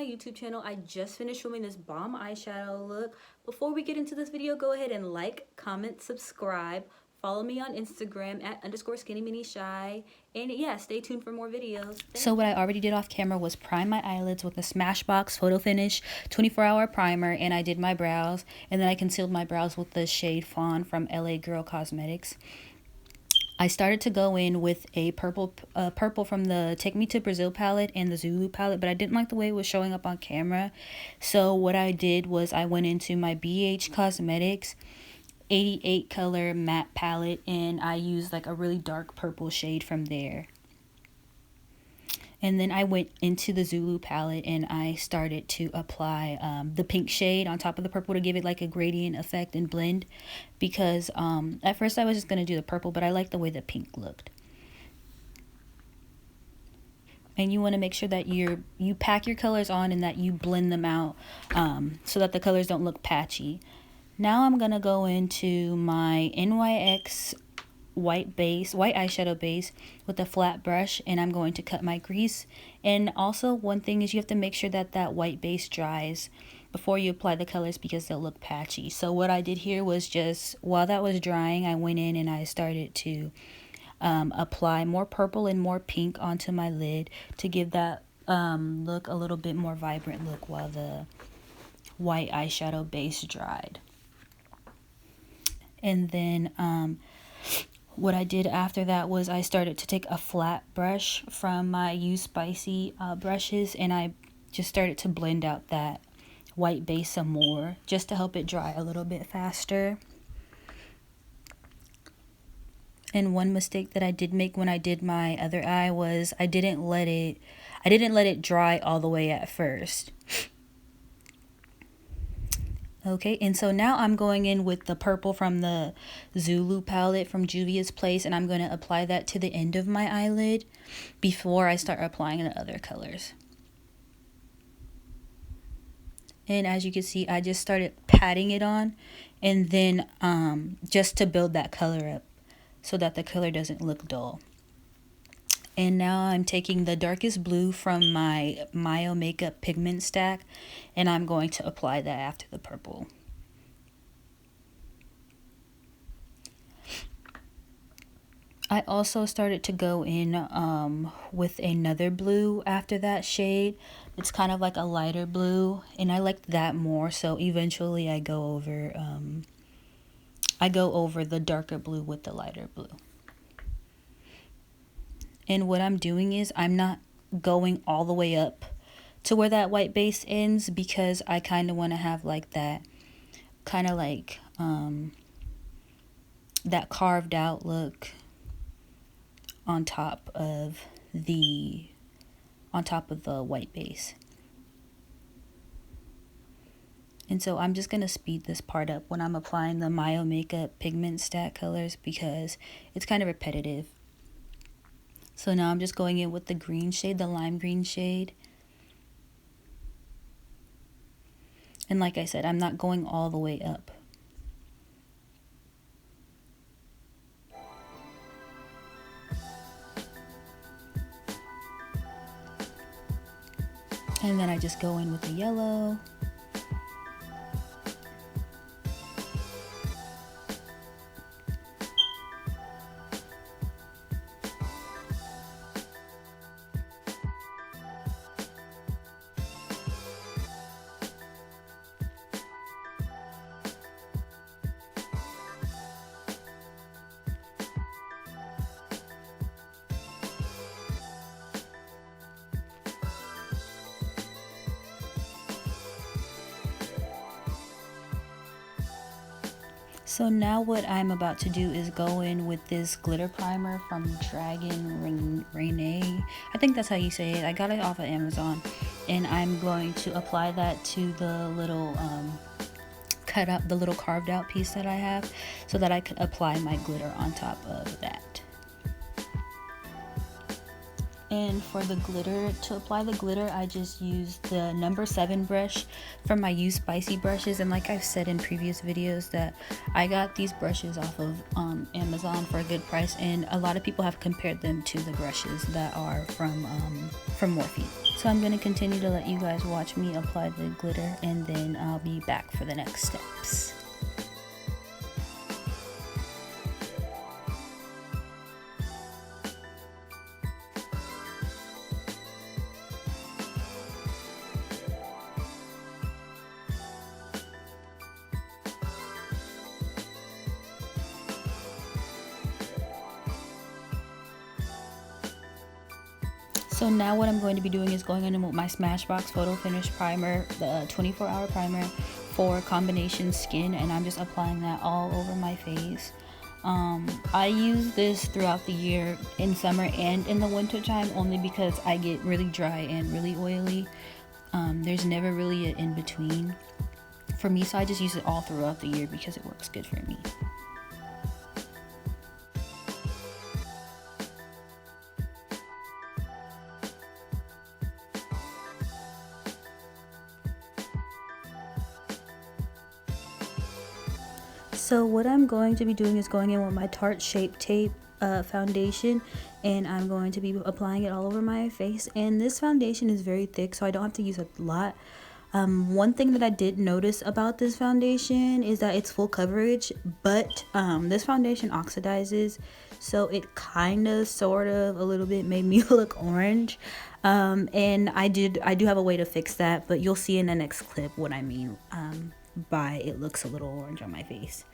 YouTube channel. I just finished filming this bomb eyeshadow look. Before we get into this video, go ahead and like, comment, subscribe. Follow me on Instagram at _skinny-mini-shy. And yeah, stay tuned for more videos. So what I already did off camera was prime my eyelids with the Smashbox Photo Finish 24-hour primer. And I did my brows. And then I concealed my brows with the shade Fawn from LA Girl Cosmetics. I started to go in with a purple from the Take Me to Brazil palette and the Zulu palette, but I didn't like the way it was showing up on camera. So what I did was I went into my BH Cosmetics 88 color matte palette, and I used like a really dark purple shade from there. And then I went into the Zulu palette and I started to apply the pink shade on top of the purple to give it like a gradient effect and blend. Because at first I was just going to do the purple, but I like the way the pink looked. And you want to make sure that you pack your colors on and that you blend them out so that the colors don't look patchy. Now I'm going to go into my NYX white eyeshadow base with a flat brush, and I'm going to cut my crease. And also one thing is you have to make sure that that white base dries before you apply the colors because they'll look patchy. So what I did here was just while that was drying, I went in and I started to apply more purple and more pink onto my lid to give that look a little bit more vibrant look while the white eyeshadow base dried. And then what I did after that was I started to take a flat brush from my Use Spicy brushes, and I just started to blend out that white base some more just to help it dry a little bit faster. And one mistake that I did make when I did my other eye was I didn't let it dry all the way at first. Okay, and so now I'm going in with the purple from the Zulu palette from Juvia's Place, and I'm going to apply that to the end of my eyelid before I start applying the other colors. And as you can see, I just started patting it on, and then just to build that color up so that the color doesn't look dull. And now I'm taking the darkest blue from my Mayo Makeup pigment stack, and I'm going to apply that after the purple. I also started to go in with another blue after that shade. It's kind of like a lighter blue, and I liked that more, so eventually I go over the darker blue with the lighter blue. And what I'm doing is I'm not going all the way up to where that white base ends, because I kind of want to have like that kind of like that carved out look on top of the white base. And so I'm just going to speed this part up when I'm applying the Mayo Makeup pigment stack colors because it's kind of repetitive. So now I'm just going in with the green shade, the lime green shade. And like I said, I'm not going all the way up. And then I just go in with the yellow. So now what I'm about to do is go in with this glitter primer from Dragon Renee. I think that's how you say it. I got it off of Amazon. And I'm going to apply that to the little the little carved out piece that I have so that I can apply my glitter on top of that. And for the glitter, to apply the glitter, I just use the number 7 brush from my Use Spicy brushes. And like I've said in previous videos, that I got these brushes off of Amazon for a good price, and a lot of people have compared them to the brushes that are from Morphe. So I'm going to continue to let you guys watch me apply the glitter, and then I'll be back for the next steps. So now what I'm going to be doing is going in with my Smashbox Photo Finish Primer, the 24-hour primer for combination skin, and I'm just applying that all over my face. I use this throughout the year, in summer and in the winter time, only because I get really dry and really oily. There's never really an in-between for me, so I just use it all throughout the year because it works good for me. So what I'm going to be doing is going in with my Tarte Shape Tape foundation, and I'm going to be applying it all over my face. And this foundation is very thick, so I don't have to use a lot. One thing that I did notice about this foundation is that it's full coverage, but this foundation oxidizes, so it kind of, sort of, a little bit made me look orange. And I do have a way to fix that, but you'll see in the next clip what I mean by it looks a little orange on my face.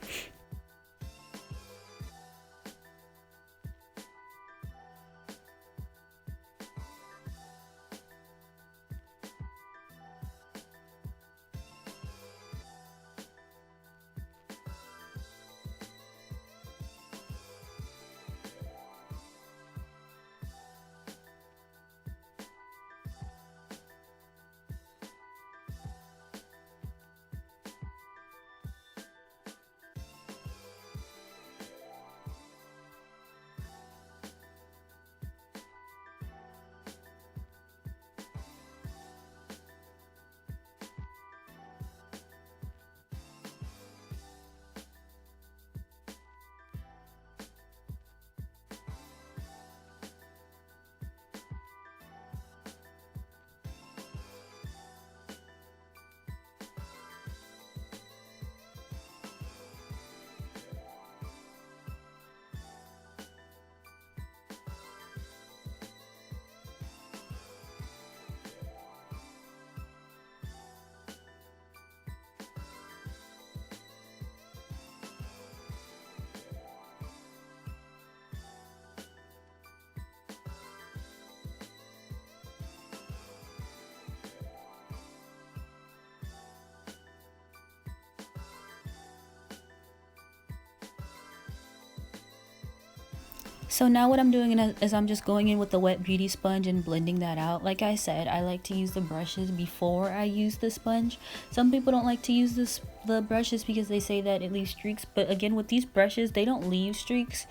So now what I'm doing is I'm just going in with the wet beauty sponge and blending that out. Like I said, I like to use the brushes before I use the sponge. Some people don't like to use the brushes because they say that it leaves streaks. But again, with these brushes, they don't leave streaks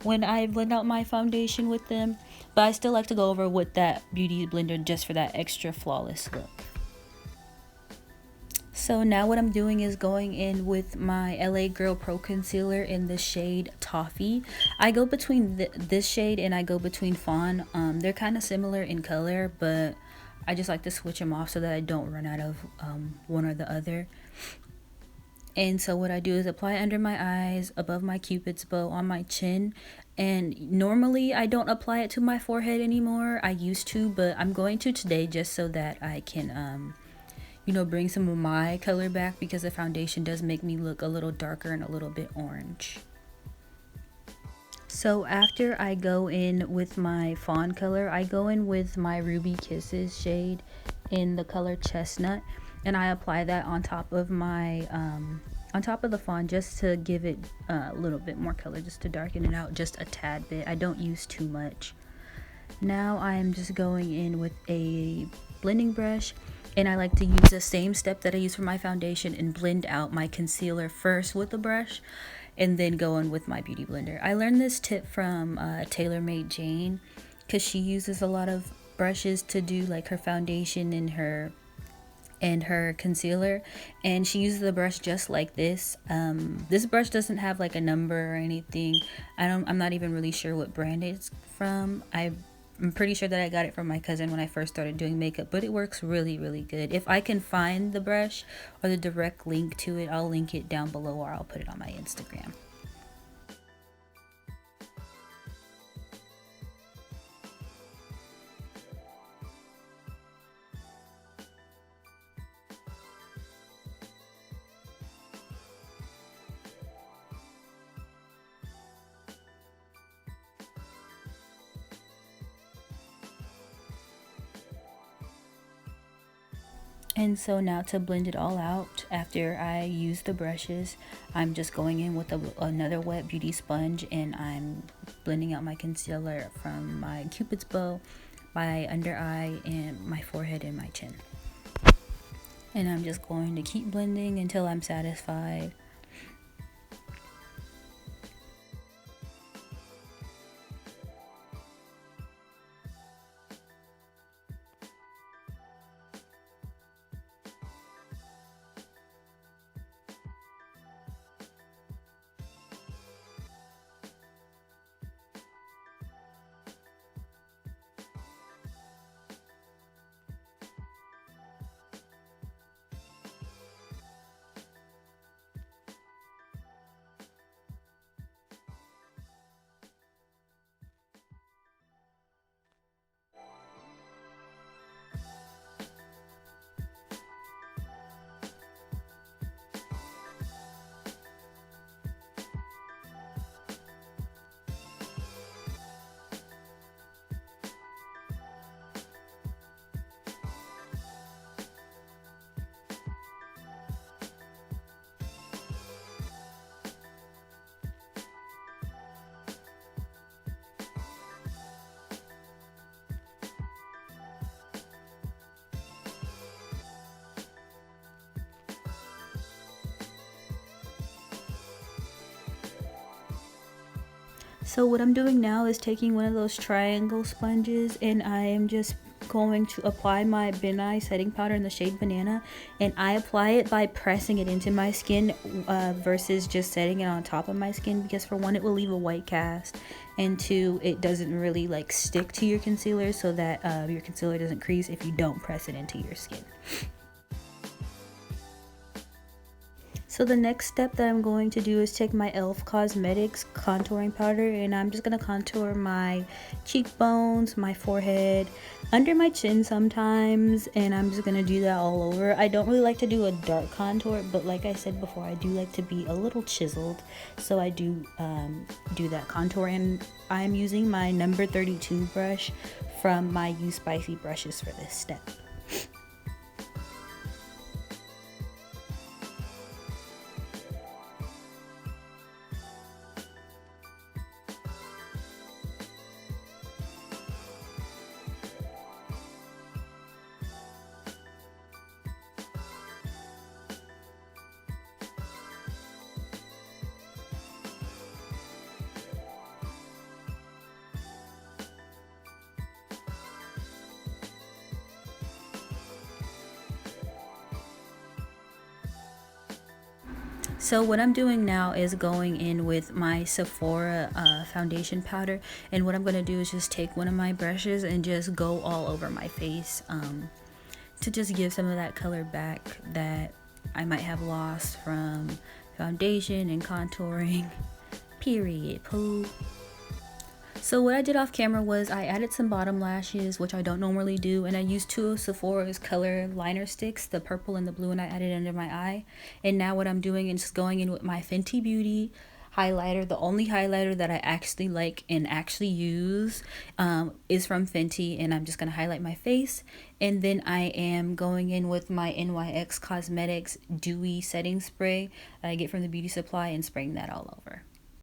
when I blend out my foundation with them. But I still like to go over with that beauty blender just for that extra flawless look. So now what I'm doing is going in with my LA Girl Pro Concealer in the shade Toffee. I go between this shade and I go between Fawn. They're kind of similar in color, but I just like to switch them off so that I don't run out of one or the other. And so what I do is apply under my eyes, above my cupid's bow, on my chin. And normally I don't apply it to my forehead anymore. I used to, but I'm going to today just so that I can you know, bring some of my color back, because the foundation does make me look a little darker and a little bit orange. So after I go in with my fawn color, I go in with my Ruby Kisses shade in the color Chestnut, and I apply that on top of my on top of the fawn, just to give it a little bit more color, just to darken it out just a tad bit. I don't use too much. Now I'm just going in with a blending brush, and I like to use the same step that I use for my foundation and blend out my concealer first with the brush and then go in with my beauty blender. I learned this tip from TaylorMade Jane, because she uses a lot of brushes to do like her foundation and her concealer, and she uses the brush just like this. This brush doesn't have like a number or anything. I'm not even really sure what brand it's from. I'm pretty sure that I got it from my cousin when I first started doing makeup, but it works really, really good. If I can find the brush or the direct link to it, I'll link it down below, or I'll put it on my Instagram. And so now to blend it all out, after I use the brushes, I'm just going in with another wet beauty sponge, and I'm blending out my concealer from my cupid's bow, my under eye, and my forehead and my chin. And I'm just going to keep blending until I'm satisfied. So what I'm doing now is taking one of those triangle sponges, and I am just going to apply my Ben Nye setting powder in the shade Banana, and I apply it by pressing it into my skin versus just setting it on top of my skin, because for one, it will leave a white cast, and two, it doesn't really like stick to your concealer, so that your concealer doesn't crease if you don't press it into your skin. So the next step that I'm going to do is take my e.l.f. Cosmetics contouring powder, and I'm just going to contour my cheekbones, my forehead, under my chin sometimes, and I'm just going to do that all over. I don't really like to do a dark contour, but like I said before, I do like to be a little chiseled, so I do do that contour, and I'm using my number 32 brush from my You Spicy brushes for this step. So what I'm doing now is going in with my Sephora foundation powder, and what I'm going to do is just take one of my brushes and just go all over my face to just give some of that color back that I might have lost from foundation and contouring. Period. Poo. So what I did off camera was I added some bottom lashes, which I don't normally do, and I used two of Sephora's color liner sticks, the purple and the blue, and I added it under my eye. And now what I'm doing is just going in with my Fenty Beauty highlighter. The only highlighter that I actually like and actually use is from Fenty, and I'm just going to highlight my face. And then I am going in with my NYX Cosmetics Dewy Setting Spray that I get from the beauty supply and spraying that all over.